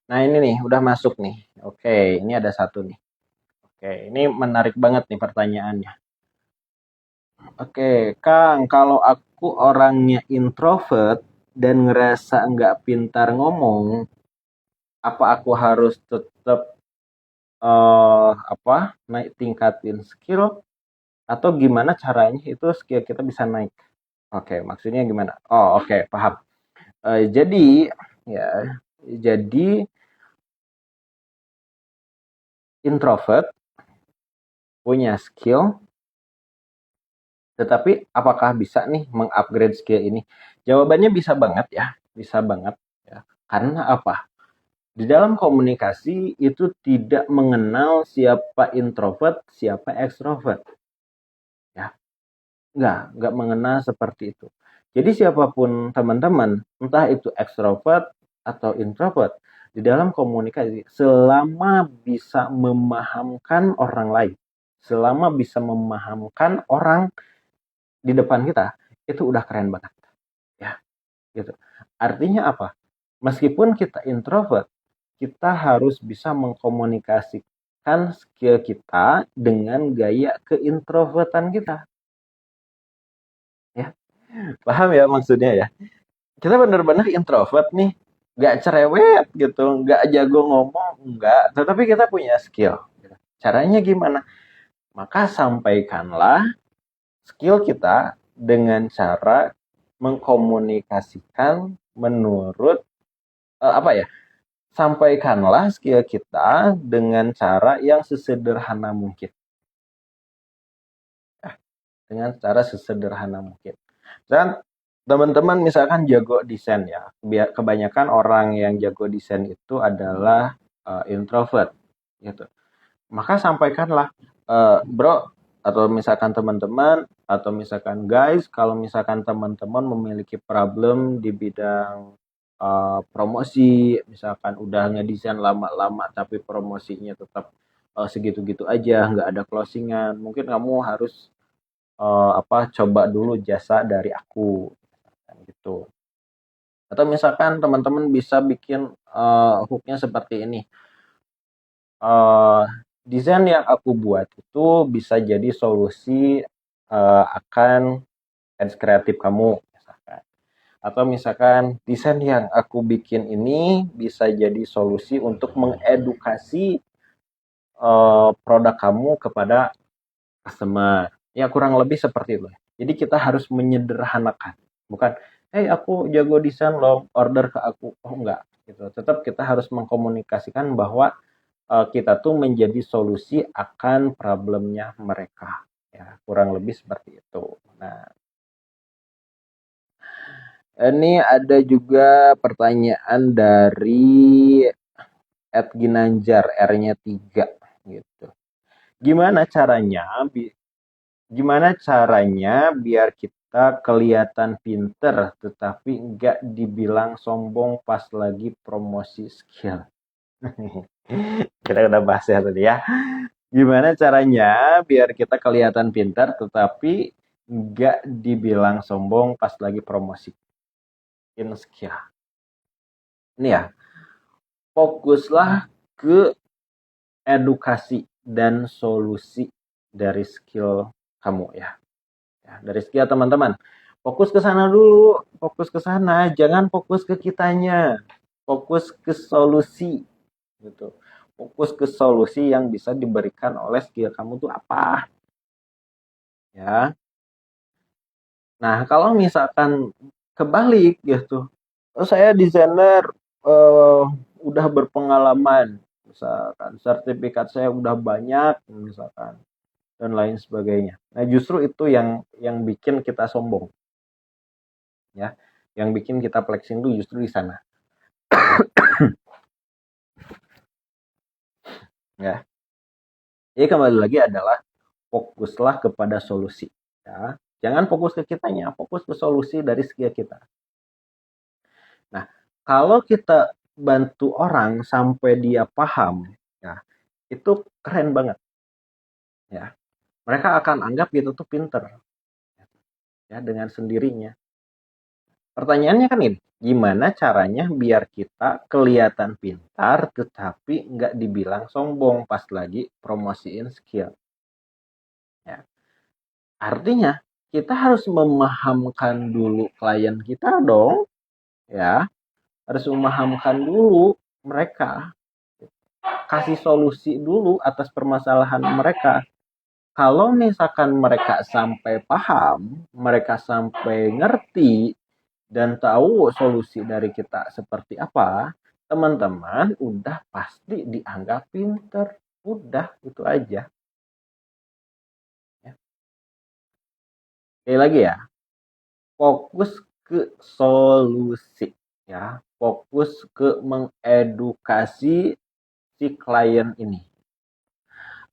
Nah, ini nih udah masuk nih. Oke, ini ada satu nih. Oke, ini menarik banget nih pertanyaannya. Oke, Kang, kalau aku orangnya introvert dan ngerasa nggak pintar ngomong, apa aku harus tetap naik tingkatin skill atau gimana caranya itu skill kita bisa naik? Oke, maksudnya gimana? Oh, oke, paham. Jadi ya, jadi introvert punya skill. Tetapi apakah bisa nih mengupgrade skill ini? Jawabannya bisa banget ya, bisa banget ya. Karena apa? Di dalam komunikasi itu tidak mengenal siapa introvert, siapa ekstrovert. Ya, nggak mengenal seperti itu. Jadi siapapun teman-teman, entah itu ekstrovert atau introvert, di dalam komunikasi selama bisa memahamkan orang lain, selama bisa memahamkan orang di depan kita, itu udah keren banget ya gitu. Artinya apa? Meskipun kita introvert, kita harus bisa mengkomunikasikan skill kita dengan gaya keintrovertan kita ya. Paham ya maksudnya ya? Kita bener-bener introvert nih, nggak cerewet gitu, nggak jago ngomong, nggak, tetapi kita punya skill. Caranya gimana? Maka sampaikanlah skill kita dengan cara mengkomunikasikan menurut apa ya? Sampaikanlah skill kita dengan cara yang sesederhana mungkin. Dengan cara sesederhana mungkin. Dan teman-teman misalkan jago desain ya. Kebanyakan orang yang jago desain itu adalah introvert gitu. Maka sampaikanlah bro atau misalkan teman-teman atau misalkan guys, kalau misalkan teman-teman memiliki problem di bidang promosi, misalkan udah ngedesain lama-lama tapi promosinya tetap segitu-gitu aja, nggak ada closingan, mungkin kamu harus coba dulu jasa dari aku gitu. Atau misalkan teman-teman bisa bikin hooknya seperti ini. Desain yang aku buat itu bisa jadi solusi akan ads kreatif kamu misalkan. Atau misalkan desain yang aku bikin ini bisa jadi solusi untuk mengedukasi produk kamu kepada customer. Ya kurang lebih seperti itu. Jadi kita harus menyederhanakan. Bukan, aku jago desain loh, order ke aku. Oh enggak. Gitu. Tetap kita harus mengkomunikasikan bahwa kita tuh menjadi solusi akan problemnya mereka. Ya, kurang lebih seperti itu. Nah, ini ada juga pertanyaan dari Ed Ginanjar, R-nya 3 gitu. Gimana caranya Gimana caranya biar kita kelihatan pinter tetapi nggak dibilang sombong pas lagi promosi skill? Kita udah bahas ya tadi ya. Gimana caranya biar kita kelihatan pinter tetapi nggak dibilang sombong pas lagi promosi skill? Ini ya, fokuslah ke edukasi dan solusi dari skill kamu ya. Dari skill teman-teman. Fokus ke sana dulu, fokus ke sana, jangan fokus ke kitanya. Fokus ke solusi gitu. Fokus ke solusi yang bisa diberikan oleh skill kamu tuh apa? Ya. Nah, kalau misalkan kebalik gitu. Oh, saya desainer udah berpengalaman, misalkan sertifikat saya udah banyak misalkan dan lain sebagainya. Nah, justru itu yang bikin kita sombong. Ya, yang bikin kita flexing tuh justru di sana ya. Jadi kembali lagi adalah fokuslah kepada solusi ya, jangan fokus ke kitanya, fokus ke solusi dari skill kita. Nah, kalau kita bantu orang sampai dia paham ya, itu keren banget ya, mereka akan anggap gitu tuh pinter ya dengan sendirinya. Pertanyaannya kan ini, gimana caranya biar kita kelihatan pintar tetapi nggak dibilang sombong pas lagi promosiin skill? Ya. Artinya kita harus memahamkan dulu klien kita dong, ya. Harus memahamkan dulu mereka, kasih solusi dulu atas permasalahan mereka. Kalau misalkan mereka sampai paham, mereka sampai ngerti dan tahu solusi dari kita seperti apa, teman-teman udah pasti dianggap pinter. Udah, itu aja. Ya. Sekali lagi ya, fokus ke solusi. Ya, fokus ke mengedukasi si klien ini.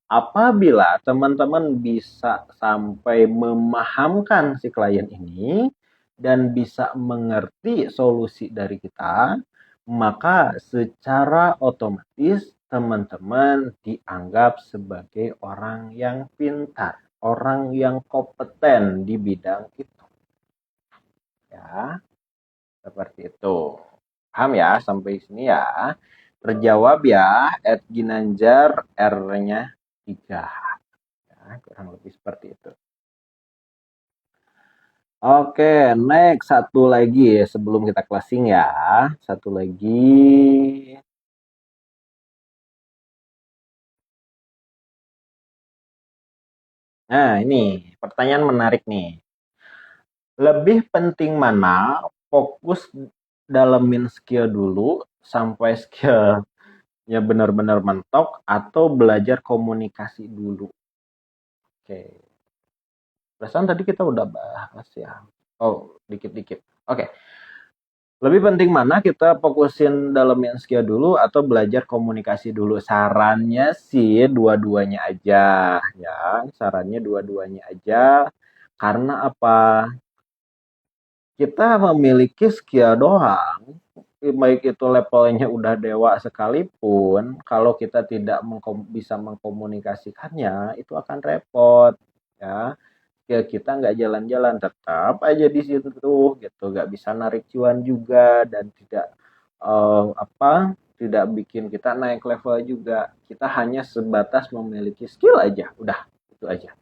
Apabila teman-teman bisa sampai memahamkan si klien ini dan bisa mengerti solusi dari kita, maka secara otomatis teman-teman dianggap sebagai orang yang pintar, orang yang kompeten di bidang itu. Ya, seperti itu. Paham ya sampai sini ya? Terjawab ya, Ginanjar R-nya 3. Ya, kurang lebih seperti itu. Oke, next satu lagi sebelum kita closing ya. Satu lagi. Nah, ini pertanyaan menarik nih. Lebih penting mana fokus dalemin skill dulu sampai skillnya benar-benar mentok atau belajar komunikasi dulu? Oke. Perasaan tadi kita udah bahas ya. Oh, dikit-dikit. Oke. Lebih penting mana kita fokusin dalemin skill dulu atau belajar komunikasi dulu? Sarannya sih dua-duanya aja ya. Sarannya dua-duanya aja. Karena apa? Kita memiliki skill doang, baik itu levelnya udah dewa sekalipun, kalau kita tidak bisa mengkomunikasikannya, itu akan repot ya. Ya kita nggak jalan-jalan, tetap aja di situ tuh gitu, nggak bisa narik cuan juga dan tidak tidak bikin kita naik level juga. Kita hanya sebatas memiliki skill aja, udah itu aja.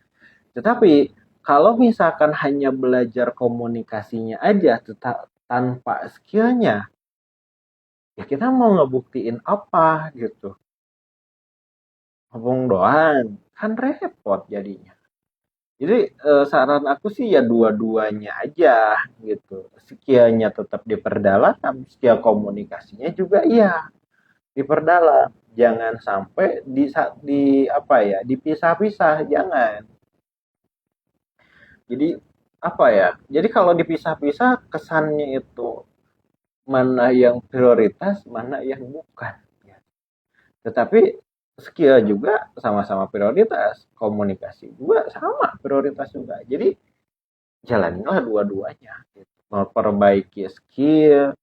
Tetapi kalau misalkan hanya belajar komunikasinya aja tanpa skillnya, ya kita mau ngebuktiin apa gitu. Ngomong doang, kan repot jadinya. Jadi saran aku sih ya dua-duanya aja gitu. Skillnya tetap diperdalam, skill komunikasinya juga iya diperdalam. Jangan sampai di apa ya dipisah-pisah, jangan. Jadi apa ya? Jadi kalau dipisah-pisah kesannya itu mana yang prioritas, mana yang bukan. Ya. Tetapi skill juga sama-sama prioritas, komunikasi juga sama prioritas juga. Jadi jalanilah dua-duanya. Gitu. Memperbaiki skill,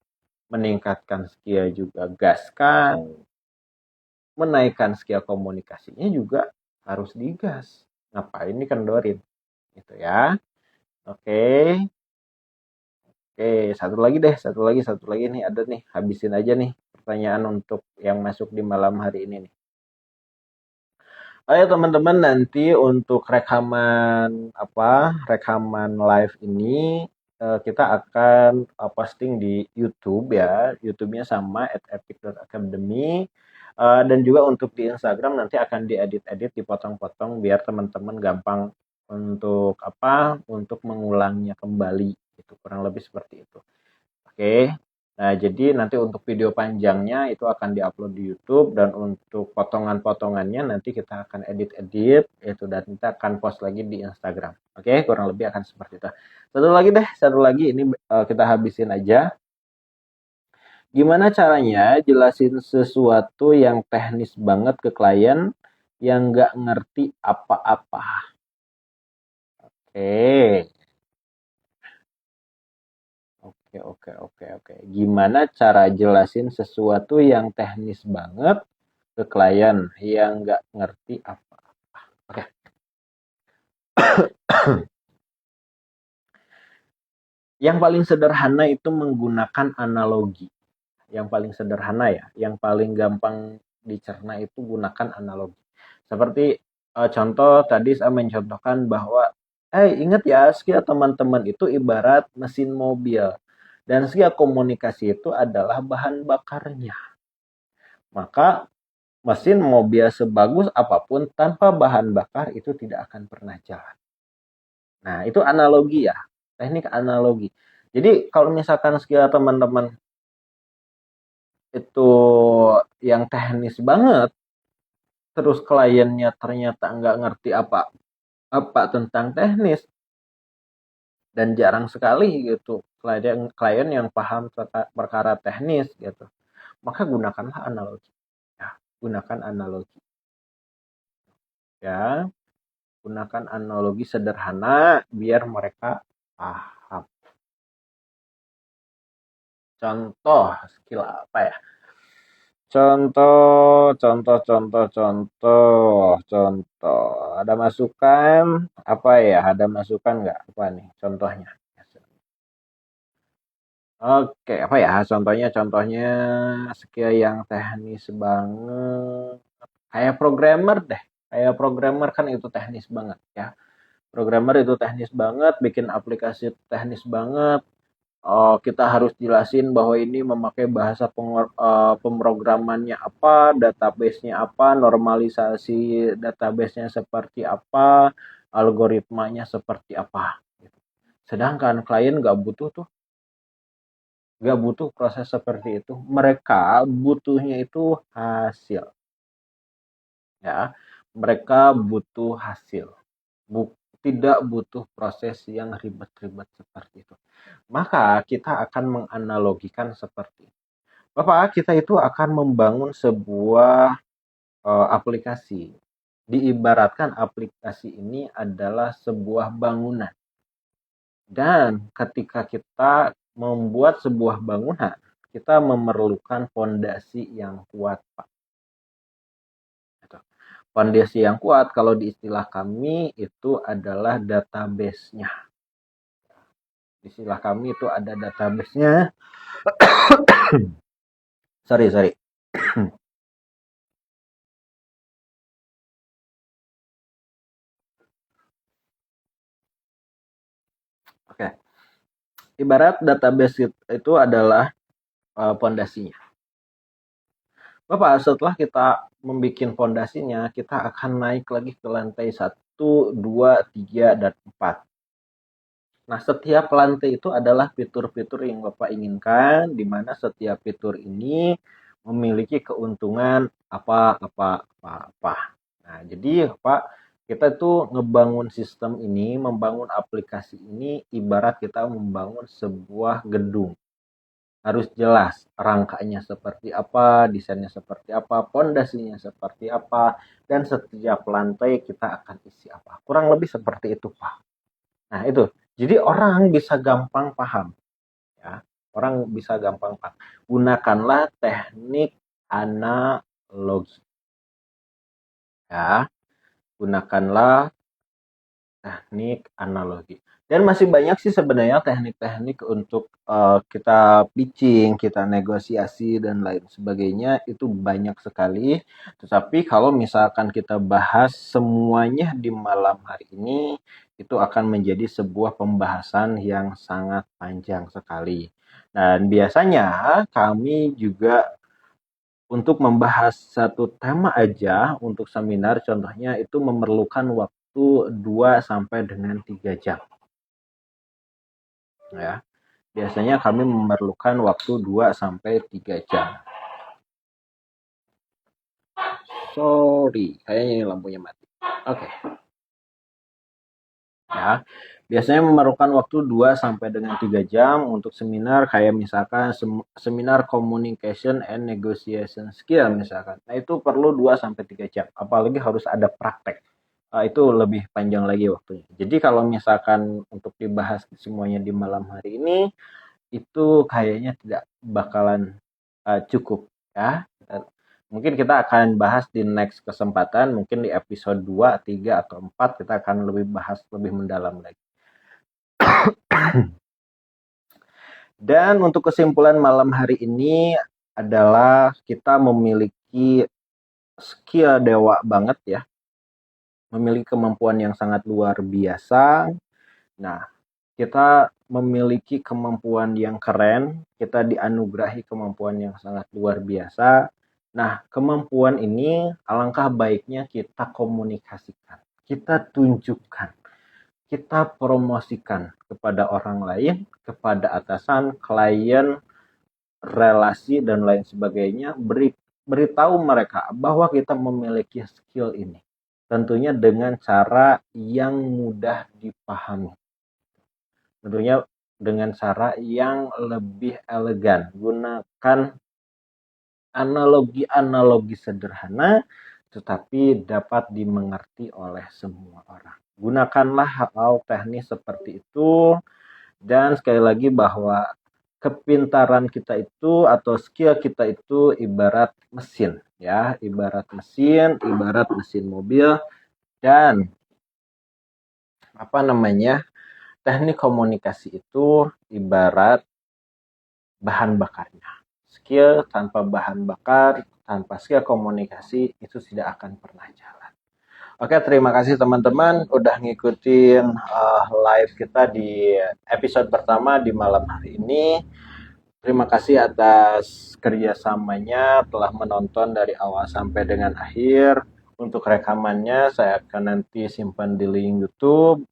meningkatkan skill juga gaskan, menaikkan skill komunikasinya juga harus digas. Ngapain dikendorin? Gitu ya. Oke. Oke, satu lagi nih ada nih, habisin aja nih pertanyaan untuk yang masuk di malam hari ini nih. Ayo teman-teman nanti untuk rekaman live ini kita akan posting di YouTube ya, YouTube-nya sama @epic.academy dan juga untuk di Instagram nanti akan diedit-edit, dipotong-potong biar teman-teman gampang untuk mengulangnya kembali. Itu kurang lebih seperti itu. Oke. Nah, jadi nanti untuk video panjangnya itu akan diupload di YouTube dan untuk potongan-potongannya nanti kita akan edit-edit itu dan kita akan post lagi di Instagram. Oke, kurang lebih akan seperti itu. Satu lagi ini kita habisin aja. Gimana caranya jelasin sesuatu yang teknis banget ke klien yang nggak ngerti apa-apa? Oke. Oke. Gimana cara jelasin sesuatu yang teknis banget ke klien yang nggak ngerti apa? Oke. Yang paling sederhana itu menggunakan analogi. Yang paling sederhana ya, yang paling gampang dicerna itu gunakan analogi. Seperti contoh tadi saya mencontohkan bahwa, ingat ya, skill teman-teman itu ibarat mesin mobil. Dan skill komunikasi itu adalah bahan bakarnya. Maka mesin mobil sebagus apapun tanpa bahan bakar itu tidak akan pernah jalan. Nah, itu analogi ya. Teknik analogi. Jadi kalau misalkan skill teman-teman itu yang teknis banget, terus kliennya ternyata nggak ngerti apa tentang teknis, dan jarang sekali gitu klien yang paham perkara teknis gitu, maka gunakanlah analogi. Ya, gunakan analogi. Ya, gunakan analogi sederhana biar mereka paham. Contoh skill apa ya? Contoh. Ada masukan apa ya? Ada masukan nggak? Apa nih contohnya? Oke, apa ya contohnya? Contohnya skill yang teknis banget. Kayak programmer deh. Kayak programmer kan itu teknis banget ya. Programmer itu teknis banget, bikin aplikasi itu teknis banget. Oh, kita harus jelasin bahwa ini memakai bahasa pemrogramannya apa, database-nya apa, normalisasi database-nya seperti apa, algoritmanya seperti apa. Sedangkan klien nggak butuh proses seperti itu. Mereka butuhnya itu hasil, ya. Mereka butuh hasil, tidak butuh proses yang ribet-ribet seperti itu. Maka kita akan menganalogikan seperti itu. Bapak, kita itu akan membangun sebuah aplikasi. Diibaratkan aplikasi ini adalah sebuah bangunan. Dan ketika kita membuat sebuah bangunan, kita memerlukan fondasi yang kuat, Pak. Fondasi yang kuat kalau di istilah kami itu adalah database-nya. Istilah kami itu ada database-nya. Sorry. Oke. Ibarat database itu adalah fondasinya. Bapak, setelah kita membuat fondasinya, kita akan naik lagi ke lantai 1, 2, 3, dan 4. Nah, setiap lantai itu adalah fitur-fitur yang Bapak inginkan, di mana setiap fitur ini memiliki keuntungan apa. Nah, jadi Pak, kita tuh ngebangun sistem ini, membangun aplikasi ini, ibarat kita membangun sebuah gedung. Harus jelas rangkanya seperti apa, desainnya seperti apa, pondasinya seperti apa, dan setiap lantai kita akan isi apa. Kurang lebih seperti itu, Pak. Nah, itu. Jadi orang bisa gampang paham, ya. Orang bisa gampang paham. Gunakanlah teknik analogi, ya. Gunakanlah teknik analogi. Dan masih banyak sih sebenarnya teknik-teknik untuk kita pitching, kita negosiasi dan lain sebagainya, itu banyak sekali. Tetapi kalau misalkan kita bahas semuanya di malam hari ini, itu akan menjadi sebuah pembahasan yang sangat panjang sekali. Dan biasanya kami juga untuk membahas satu tema aja untuk seminar, contohnya itu memerlukan waktu 2 sampai dengan 3 jam. Ya. Biasanya kami memerlukan waktu 2 sampai 3 jam. Sorry, kayaknya ini lampunya mati. Oke. Ya. Biasanya memerlukan waktu 2 sampai dengan 3 jam untuk seminar kayak misalkan seminar communication and negotiation skill misalkan. Nah, itu perlu 2 sampai 3 jam. Apalagi harus ada praktek. Itu lebih panjang lagi waktunya. Jadi kalau misalkan untuk dibahas semuanya di malam hari ini, itu kayaknya tidak bakalan cukup ya. Mungkin kita akan bahas di next kesempatan, mungkin di episode 2, 3, atau 4 kita akan lebih bahas lebih mendalam lagi. Dan untuk kesimpulan malam hari ini adalah kita memiliki skill dewa banget ya. Memiliki kemampuan yang sangat luar biasa. Nah, kita memiliki kemampuan yang keren, kita dianugerahi kemampuan yang sangat luar biasa. Nah, kemampuan ini alangkah baiknya kita komunikasikan, kita tunjukkan, kita promosikan kepada orang lain, kepada atasan, klien, relasi, dan lain sebagainya. Beritahu mereka bahwa kita memiliki skill ini. Tentunya dengan cara yang mudah dipahami. Tentunya dengan cara yang lebih elegan. Gunakan analogi-analogi sederhana tetapi dapat dimengerti oleh semua orang. Gunakanlah hal teknis seperti itu, dan sekali lagi bahwa kepintaran kita itu atau skill kita itu ibarat mesin ya, ibarat mesin mobil, dan teknik komunikasi itu ibarat bahan bakarnya. Skill tanpa bahan bakar, tanpa skill komunikasi itu tidak akan pernah jalan. Oke, terima kasih teman-teman udah ngikutin live kita di episode pertama di malam hari ini. Terima kasih atas kerjasamanya telah menonton dari awal sampai dengan akhir. Untuk rekamannya saya akan nanti simpan di link YouTube,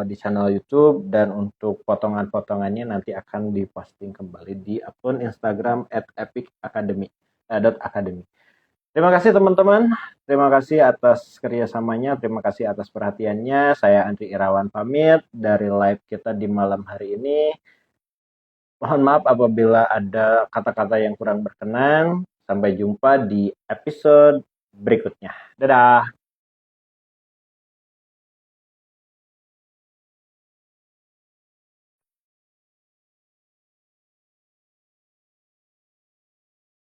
di channel YouTube, dan untuk potongan-potongannya nanti akan diposting kembali di akun Instagram @epicacademy. Terima kasih teman-teman. Terima kasih atas kerjasamanya. Terima kasih atas perhatiannya. Saya Andri Irawan pamit dari live kita di malam hari ini. Mohon maaf apabila ada kata-kata yang kurang berkenan. Sampai jumpa di episode berikutnya. Dadah.